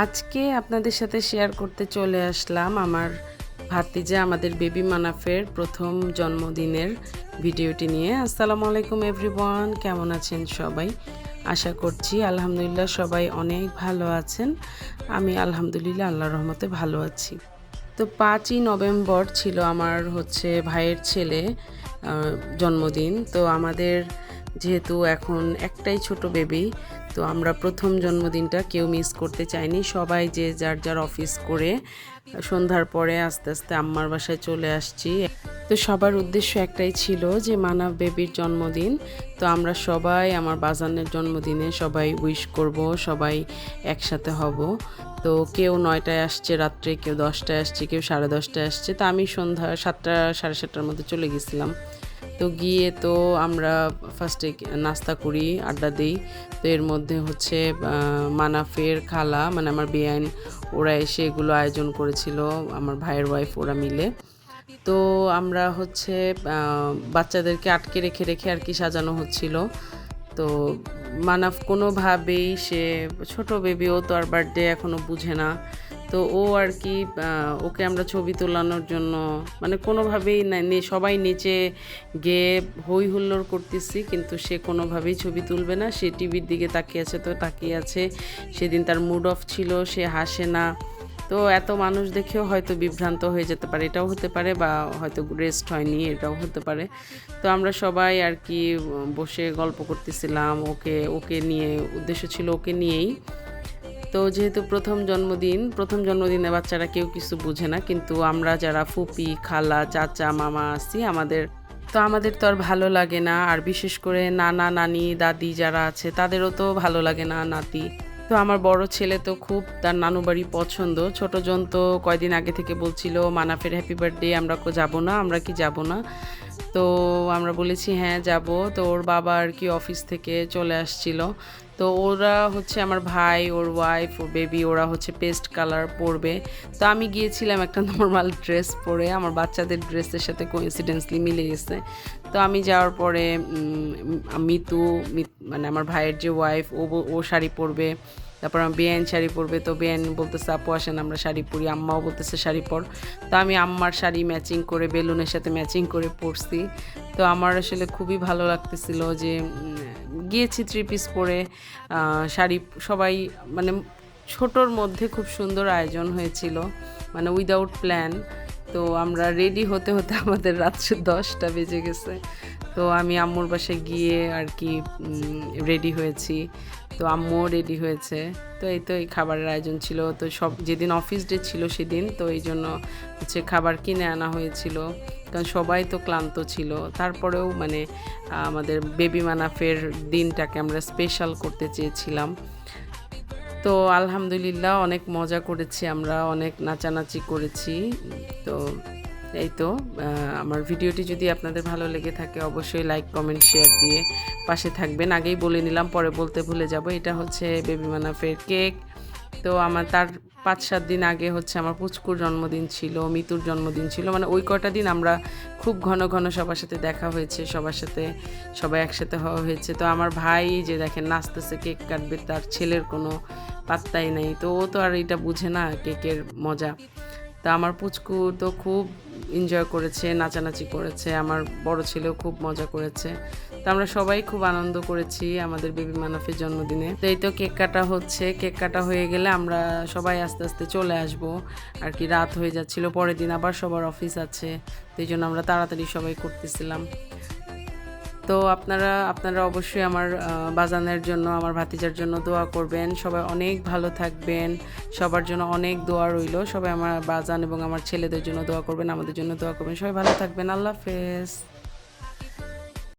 আজকে আপনাদের সাথে শেয়ার করতে চলে আসলাম আমার ভাতিজা আমাদের বেবি মানাফের প্রথম জন্মদিনের ভিডিওটি নিয়ে। আসসালামু আলাইকুম এভরিওয়ান, কেমন আছেন সবাই? আশা করছি আলহামদুলিল্লাহ সবাই অনেক ভালো আছেন। আমি আলহামদুলিল্লাহ আল্লাহর রহমতে ভালো আছি। তো 5ই নভেম্বর ছিল আমার ভাইয়ের ছেলে জন্মদিন। তো আমাদের যেহেতু এখন একটাই ছোট বেবি, তো আমরা প্রথম জন্মদিনটা কেউ মিস করতে চাইনি। সবাই যে যার যার অফিস করে সন্ধ্যার পরে আস্তে আস্তে আম্মার বাসায় চলে আসছি। তো সবার উদ্দেশ্য একটাই ছিল যে মানাব বেবির জন্মদিন, তো আমরা সবাই আমার বাজানের জন্মদিনে সবাই উইশ করব, সবাই একসাথে হব। তো কেউ 9টায় আসছে রাত্রে, কেউ 10টায় আসছে, কেউ 10:30টায় আসছে। তো আমি সন্ধ্যা 7টা 7:30টার মধ্যে চলে গেছিলাম। তো গিয়ে তো আমরা ফার্স্টে নাস্তা করি, আড্ডা দিই। তো এর মধ্যে মানাফের খালা মানে আমার বেআইন ওরা এসে এগুলো আয়োজন করেছিল, আমার ভাইয়ের ওয়াইফ ওরা মিলে। তো আমরা বাচ্চাদেরকে আটকে রেখে রেখে আর কি সাজানো হচ্ছিল। তো মানাফ কোনোভাবেই সে ছোট বেবি, ও তো আর বার্থডে এখনও বুঝে না। তো ও আর কি ওকে আমরা ছবি তোলানোর জন্য মানে কোনোভাবেই সবাই নিচে গিয়ে হই হুল্লোড় করতেছি, কিন্তু সে কোনোভাবেই ছবি তুলবে না। সে টিভির দিকে তাকিয়ে আছে, তো তাকিয়ে আছে। সেদিন তার মুড অফ ছিল, সে হাসে না। তো এত মানুষ দেখেও হয়তো বিভ্রান্ত হয়ে যেতে পারে, এটাও হতে পারে, বা হয়তো রেস্ট হয়নি, এটাও হতে পারে। তো আমরা সবাই আর কি বসে গল্প করতেছিলাম, ওকে ওকে নিয়ে, উদ্দেশ্য ছিল ওকে নিয়েই। তো যেহেতু প্রথম জন্মদিনে বাচ্চারা কেউ কিছু বুঝে না, কিন্তু আমরা যারা ফুপি খালা চাচা মামা আছি আমাদের তো আর ভালো লাগে না। আর বিশেষ করে নানা নানি দাদি যারা আছে তাদেরও তো ভালো লাগে না নাতি। তো আমার বড় ছেলে তো খুব তার নানু বাড়ি পছন্দ। ছোটজন তো কয়দিন আগে থেকে বলছিল মানাফের হ্যাপি বার্থডে, আমরা যাবো না, আমরা কি যাব না? তো আমরা বলেছি হ্যাঁ যাব। তো ওর বাবা আর কি অফিস থেকে চলে আসছিল। তো ওরা আমার ভাই, ওর ওয়াইফ, ওর বেবি, ওরা পেস্ট কালার পরবে। তো আমি গিয়েছিলাম একটা নর্মাল ড্রেস পরে, আমার বাচ্চাদের ড্রেসের সাথে কোইন্সিডেন্সলি মিলে গেছে। তো আমি যাওয়ার পরে মানে আমার ভাইয়ের যে ওয়াইফ, ও শাড়ি পরবে। তারপর আমার বেআইন শাড়ি পরবে। তো বেআইন বলতেছে আপু আসেন আমরা শাড়ি পরি, আম্মাও বলতেছে শাড়ি পর। তো আমি আম্মার শাড়ি ম্যাচিং করে বেলুনের সাথে ম্যাচিং করে পরছি। তো আমার আসলে খুবই ভালো লাগতেছিল যে গিয়েছি 3 পিস পরে শাড়ি, সবাই মানে ছোটোর মধ্যে খুব সুন্দর আয়োজন হয়েছিল, মানে উইদাউট প্ল্যান। তো আমরা রেডি হতে হতে আমাদের রাত্রে 10টা বেজে গেছে। তো আমি আম্মুর বাসায় গিয়ে আর কি রেডি হয়েছি। তো আম্মুও রেডি হয়েছে। তো এই খাবারের আয়োজন ছিল। তো যেদিন অফিস ডে ছিল সেদিন, তো এই জন্য খাবার কিনে আনা হয়েছিল, কারণ সবাই তো ক্লান্ত ছিল। তারপরেও মানে আমাদের বেবি মানাফের দিনটাকে আমরা স্পেশাল করতে চেয়েছিলাম। তো আলহামদুলিল্লাহ অনেক মজা করেছি, আমরা অনেক নাচানাচি করেছি। তো এই তো আমার ভিডিওটি যদি আপনাদের ভালো লেগে থাকে অবশ্যই লাইক কমেন্ট শেয়ার দিয়ে পাশে থাকবেন। আগেই বলে নিলাম, পরে বলতে ভুলে যাব, এটা বেবি মানাফের কেক। তো আমার তার 5-7 দিন আগে আমার পুচকুর জন্মদিন ছিল, মিতুর জন্মদিন ছিল, মানে ওই কটা দিন আমরা খুব ঘন ঘন সবার সাথে দেখা হয়েছে, সবাই একসাথে হওয়া হয়েছে। তো আমার ভাই যে দেখেন নাচতেছে, কেক কাটবে, তার ছেলের কোনো পাত্তাই নেই। তো ও তো আর এটা বুঝে না কেকের মজা। তা আমার পুচকু তো খুব এনজয় করেছে, নাচানাচি করেছে, আমার বড় ছেলেও খুব মজা করেছে। তো আমরা সবাই খুব আনন্দ করেছি আমাদের বেবি মানাফের জন্মদিনে। তো এই তো কেক কাটা হয়ে গেলে আমরা সবাই আস্তে আস্তে চলে আসব আর কি। রাত হয়ে যাচ্ছিল, পরের দিন আবার সবার অফিস আছে, তো এই জন্য আমরা তাড়াতাড়ি সবাই করতেছিলাম। তো আপনারা অবশ্যই আমার বাজানের জন্য, আমার ভাতিজার জন্য দোয়া করবেন। সবাই অনেক ভালো থাকবেন, সবার জন্য অনেক দোয়া রইল। সবাই আমার বাজান এবং আমার ছেলেদের জন্য দোয়া করবেন, আমাদের জন্য দোয়া করবেন। সবাই ভালো থাকবেন। আল্লাহ হাফেজ।